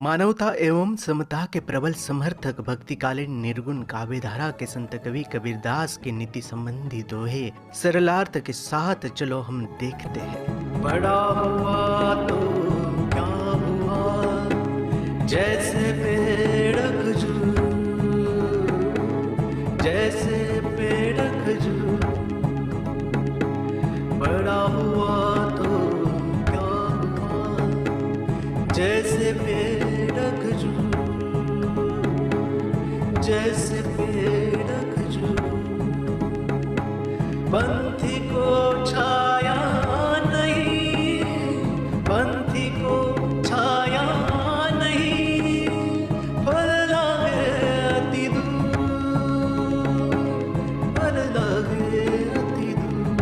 मानवता एवं समता के प्रबल समर्थक भक्तिकालीन निर्गुण काव्यधारा के संत कवि कबीरदास के नीति संबंधी दोहे सरलार्थ के साथ चलो हम देखते हैं। बड़ा हुआ तो क्या हुआ, जैसे पेड़ खजूर, जैसे पेड़ खजूर। बड़ा हुआ तो क्या हुआ, जैसे पेड़ खजूर, जैसे पेड़ खजूर। पंथी को छाया नहीं, पंथी को छाया नहीं, फल लागे अति दूर, फल लागे अति दूर।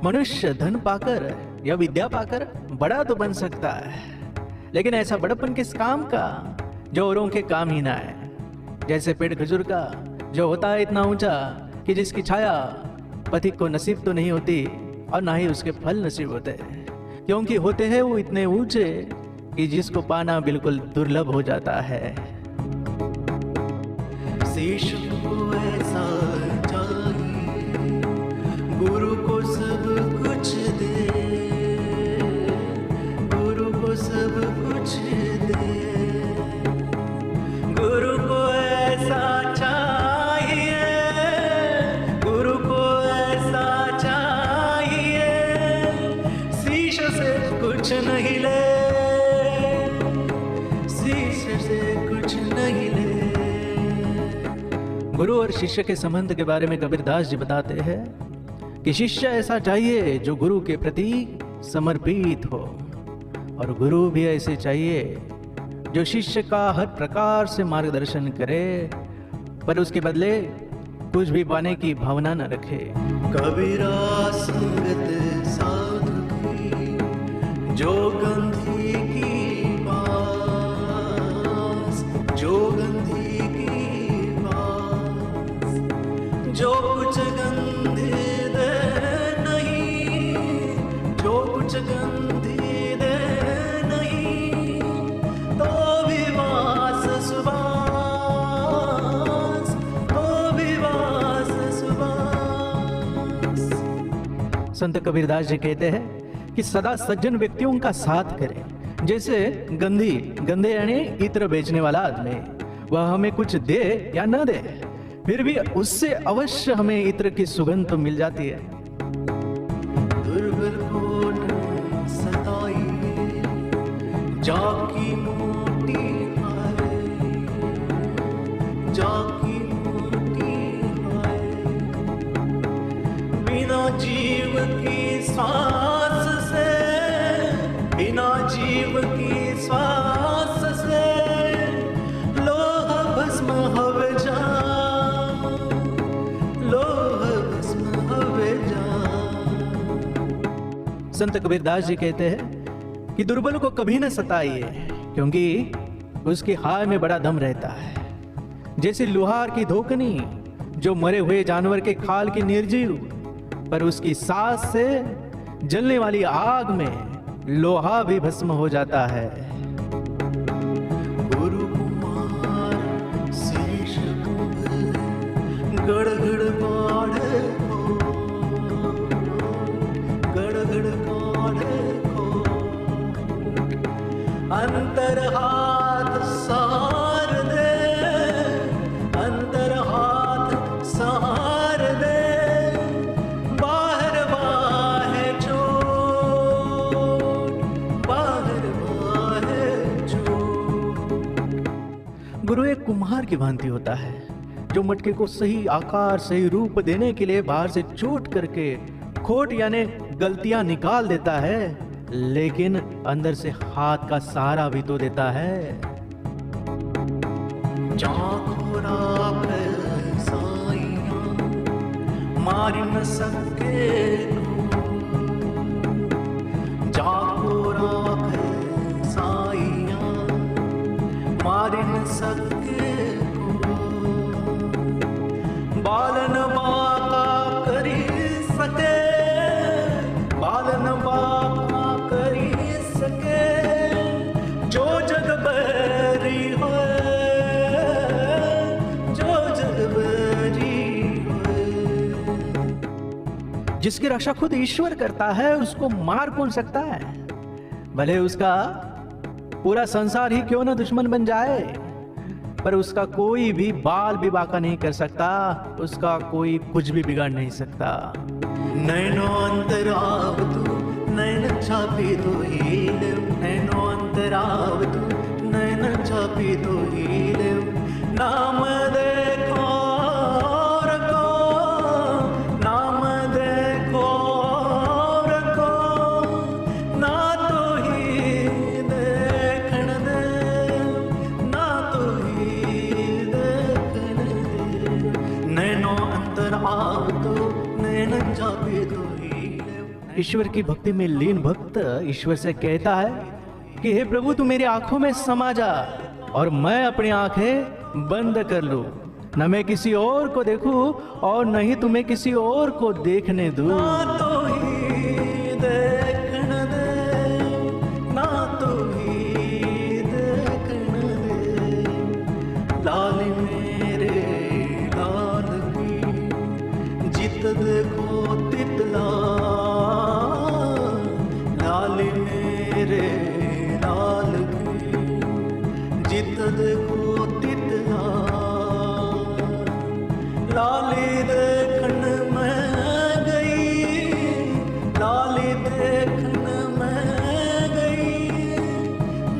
मनुष्य धन पाकर या विद्या पाकर बड़ा तो बन सकता है, लेकिन ऐसा बड़प्पन किस काम का जो औरों के काम ही ना है। जैसे पेड़ खजूर का जो होता है इतना ऊंचा कि जिसकी छाया पथिक को नसीब तो नहीं होती और ना ही उसके फल नसीब होते, क्योंकि होते हैं वो इतने ऊंचे कि जिसको पाना बिल्कुल दुर्लभ हो जाता है। शीश को ऐसा चाहिए, गुरु को सब कुछ दे, गुरु को सब कुछ दे। गुरु को ऐसा चाहिए, गुरु को ऐसा चाहिए, शीश से कुछ नहीं ले, शीश से कुछ नहीं ले। गुरु और शिष्य के संबंध के बारे में कबीरदास जी बताते हैं कि शिष्य ऐसा चाहिए जो गुरु के प्रति समर्पित हो, और गुरु भी ऐसे चाहिए जो शिष्य का हर प्रकार से मार्गदर्शन करे, पर उसके बदले कुछ भी पाने की भावना न रखे। कबीरा संगत साधु की, जो गंधी की बास, जो गंधी की बास, जो कुछ गंधी दे नहीं, जो कुछ गंधी दे नहीं, तो विवास सुबास, तो विवास सुबास। संत कबीरदास जी कहते हैं कि सदा सज्जन व्यक्तियों का साथ करें। जैसे गंधे यानी इत्र बेचने वाला आदमी, वह हमें कुछ दे या न दे, फिर भी उससे अवश्य हमें इत्र की सुगंध तो मिल जाती है। दुर्बल को न सताइए, जाकी मोटी हाय, जाकी मोटी हाय। बिना जीव की सांस से, बिना जीव की सांस से, लोह भस्म हवे जा, लोह भस्म हवे जा। संत कबीरदास जी कहते हैं कि दुर्बल को कभी न सताइए, क्योंकि उसकी हाय में बड़ा दम रहता है। जैसे लोहार की धोकनी जो मरे हुए जानवर के खाल की निर्जीव, पर उसकी सांस से जलने वाली आग में लोहा भी भस्म हो जाता है। गुरु कुमार शीश गड़गड़ बाढ़े को, गड़गड़ बाढ़े को, अंतर हाथ सहार दे, अंतर हाथ सहार दे, बाहर बाहे चोट, बाहर बाहे चोट। गुरु एक कुम्हार की भांति होता है, जो मटके को सही आकार सही रूप देने के लिए बाहर से चोट करके खोट यानी गलतियां निकाल देता है, लेकिन अंदर से हाथ का सहारा भी तो देता है। मार न सके जाको राख साइया, मार न सके बालन बाका करी सके, बालन बाका करी सके। जिसकी रक्षा खुद ईश्वर करता है, उसको मार कौन सकता है? भले उसका पूरा संसार ही क्यों ना दुश्मन बन जाए, पर उसका कोई भी बाल भी बाका नहीं कर सकता, उसका कोई कुछ भी बिगाड़ नहीं सकता। नैनो अंतरावतु नैन छापी तो हीले, नैनो अंतरावतु नैन छापी तो हीले, नाम देखो रखो, नाम देखो रखो, ना तो ही देखण दे, ना तो ही देखण दे, नैनो अंतरावतु नैन छापी तो हीले। ईश्वर की भक्ति में लीन भक्त ईश्वर से कहता है कि हे प्रभु, तू मेरी आंखों में समा जा और मैं अपनी आंखें बंद कर लूं, न मैं किसी और को देखूं और न ही तुम्हें किसी और को देखने दूं। ना तो ही देखण दे, ना तो ही देखण दे, लाल मेरे लाल की जित देखो तितला, लाल मेरे लाल की जित देखो तितला, लाली देखन मैं गई, लाली देखन मैं गई,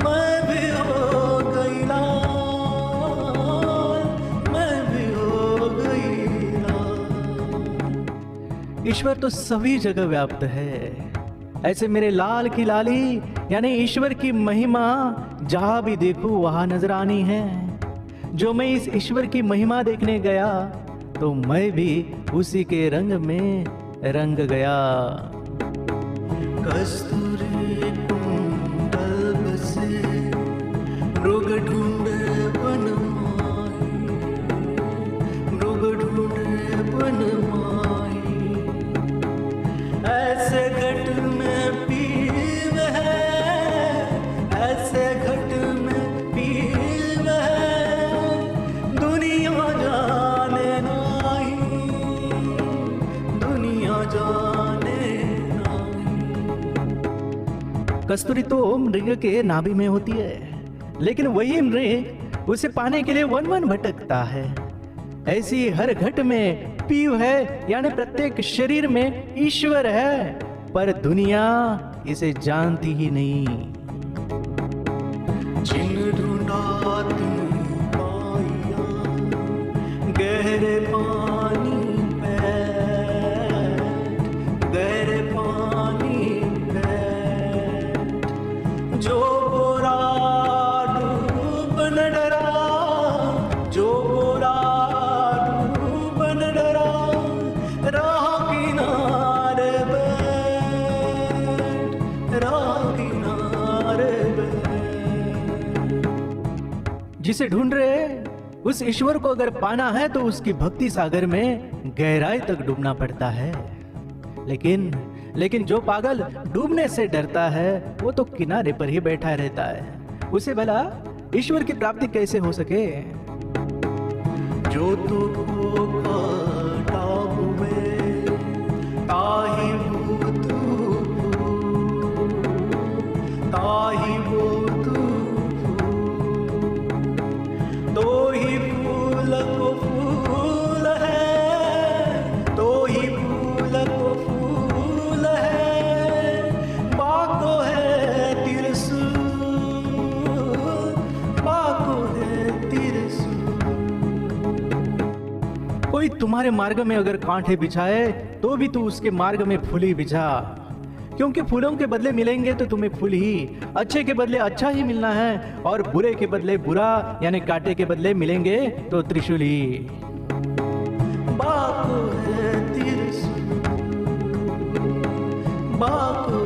मैं भी हो गई लाल, मैं भी हो गई लाल। ईश्वर तो सभी जगह व्याप्त है, ऐसे मेरे लाल की लाली यानी ईश्वर की महिमा जहां भी देखूं वहां नजर आनी है। जो मैं इस ईश्वर की महिमा देखने गया तो मैं भी उसी के रंग में रंग गया। कस्तूरी कुंडल बसे मृग ढूंढे वन माही, मृग ढूंढे वन माही, ऐसे घट में पीव है, ऐसे घट में पीव है, दुनिया जाने नाही, दुनिया जाने नाही। कस्तूरी तो मृग के नाभि में होती है, लेकिन वही मृग उसे पाने के लिए वन वन भटकता है। ऐसी हर घट में पीव है, यानी प्रत्येक शरीर में ईश्वर है, पर दुनिया इसे जानती ही नहीं। जिन ढूंढा तिन पाया, गहरे पानी बैठ, गहरे पानी बैठ, जो बुरा डूबन डरा, जो बुरा डूबन डरा, राह किनारे बैठ, राह किनारे बैठ। जिसे ढूंढ रहे उस ईश्वर को अगर पाना है तो उसकी भक्ति सागर में गहराई तक डूबना पड़ता है। लेकिन जो पागल डूबने से डरता है वो तो किनारे पर ही बैठा रहता है। उसे भला ईश्वर की प्राप्ति कैसे हो सके? जो तो काटा हुए ताही भूतू, ताही भूतू, तो ही फूल को फूल है, तो ही फूल को फूल है, बाको है तिरसुल, बाको है तिरसुल। कोई तुम्हारे मार्ग में अगर कांटे बिछाए तो भी तू उसके मार्ग में फूल ही बिछा, क्योंकि फूलों के बदले मिलेंगे तो तुम्हें फूल ही, अच्छे के बदले अच्छा ही मिलना है और बुरे के बदले बुरा यानी कांटे के बदले मिलेंगे तो त्रिशूल ही। बाको है तिरसुल, बाको